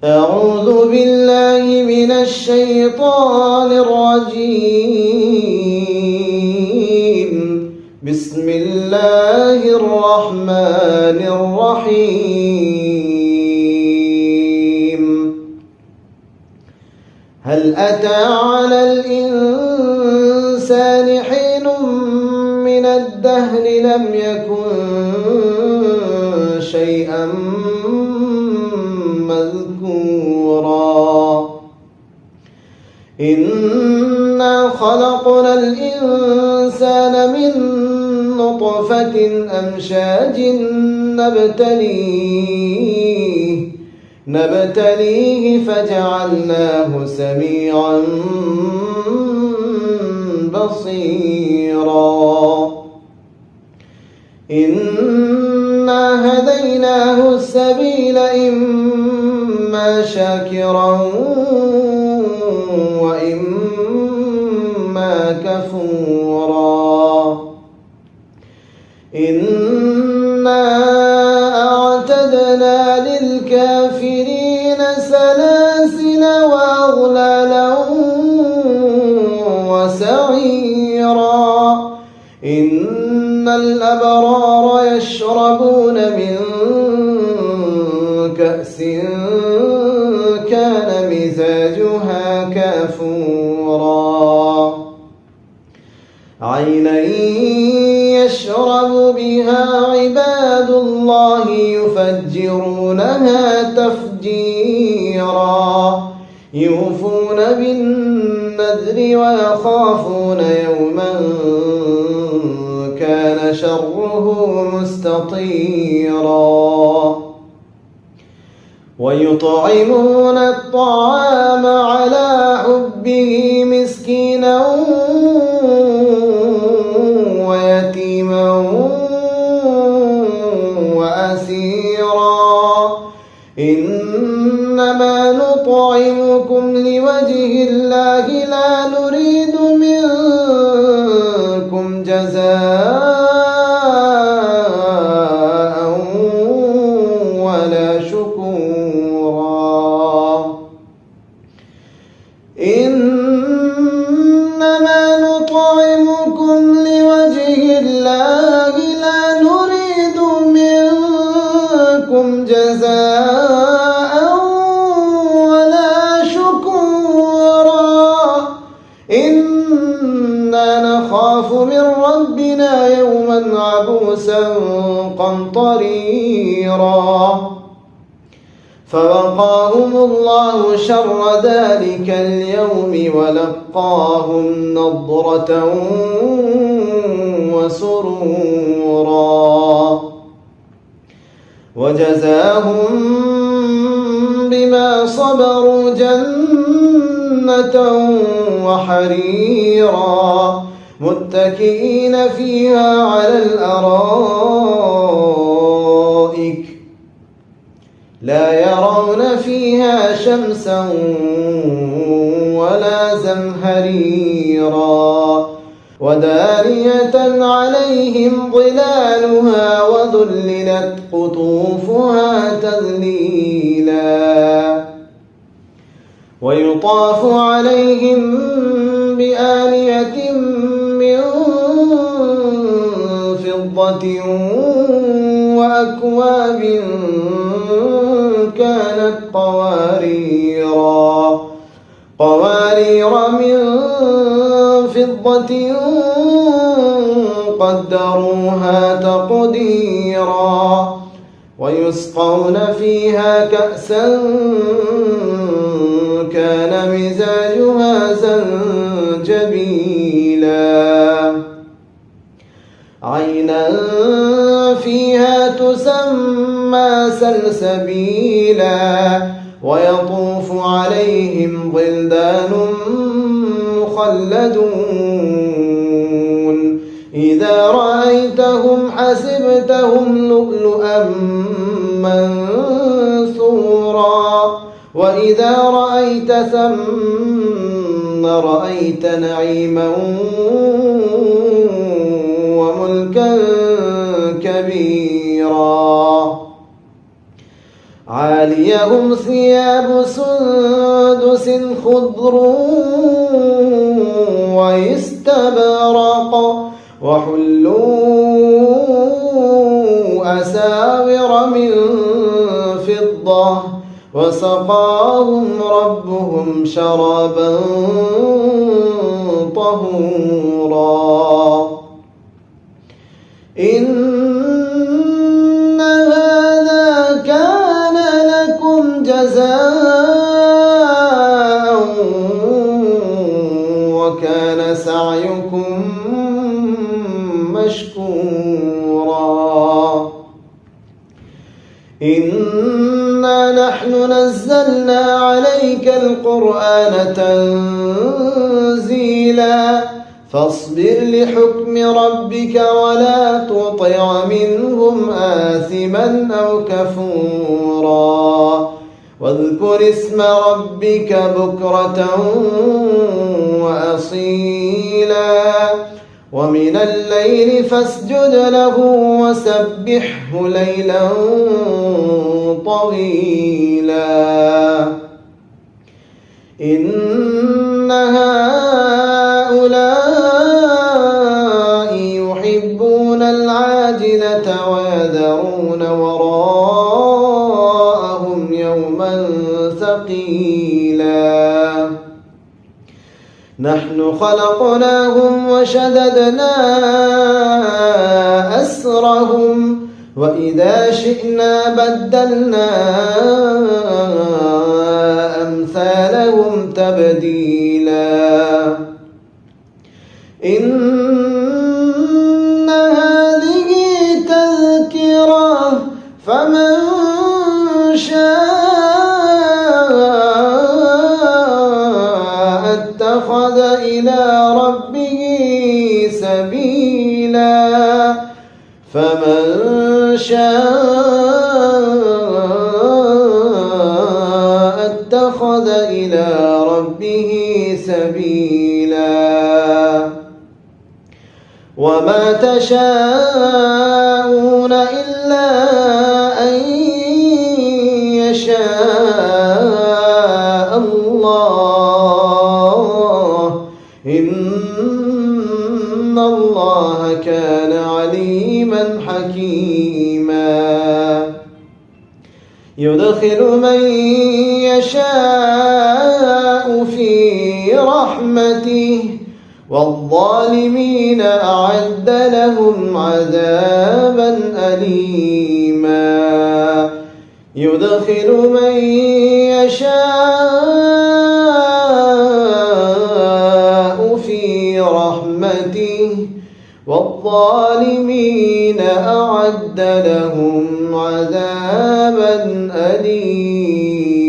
أعوذ بالله من الشيطان الرجيم. بسم الله الرحمن الرحيم. هل أتى على الإنسان حين من الدهر لم يكن شيئا مذكورا. إنا خلقنا الإنسان من نطفة أمشاج نبتليه فجعلناه سميعا بصيرا. إنا هديناه السبيل إما شاكرا وإما كفورا. إنا أعتدنا للكافرين سلاسل وأغلالا وسعيرا. إن الأبرار يشربون من كأس كان مزاجها كافورا. عينا يشرب بها عباد الله يفجرونها تفجيرا. يوفون بالنذر ويخافون يوما كان شره مستطيرا. ويطعمون الطعام على حبه مسكينا ويتيما وأسيرا. إنما نطعمكم لوجه الله لا نريد منكم جزاء ولا شكورا. إنما نطعمكم لوجه الله لا نريد منكم جزاء ولا شكورا. إنا نخاف من ربنا يوما عبوسا قمطريرا. فوقاهم الله شر ذلك اليوم ولقاهم نضرة وسرورا. وجزاهم بما صبروا جنة وحريرا. متكئين فيها على الأرائك لا يرون فيها شمسا ولا زمهريرا. ودانية عليهم ظلالها وذللت قطوفها تذليلا. ويطاف عليهم بآنية من فضة وأكواب كانت قوارير من فضة قدروها تقديرا. ويسقون فيها كأسا كان مزاجها زنجبيلا. عينا فيها تسمى سلسبيلا. ويطوف عليهم ولدان مخلدون. إذا رأيتهم حسبتهم لؤلؤا منثورا. وإذا رأيت ثم رأيت نعيما وملكا كبيرا. عاليهم ثياب سندس خضر واستبرق وحلوا أساور من فضة وسقاهم ربهم شرابا طهورا إن هذا كان لكم جزاء وكان سعيكم مشكورا إنا نحن نزلنا عليك القرآن تنزيلا فاصبر لحكم ربك ولا تطع منهم آثما أو كفورا واذكر اسم ربك بكرة وأصيلا ومن الليل فاسجد له وسبحه ليلا طويلا إن هؤلاء يحبون العاجلة ويذرون وراءهم يوما ثقيلا نحن خلقناهم وشددنا أسرهم وإذا شئنا بدلنا أمثالهم تبديلا إن هذه تذكرة فمن شاء اتخذ إلى ربه سبيلا فمن شاء اتخذ إلى ربه سبيلا وما تشاءون إلا أن يشاء الله إن الله كان عليما حكيما يدخل من يشاء في رحمته والظالمين أعد لهم عذابا أليما يدخل من يشاء في رحمته والظالمين أعد لهم عذابا أليما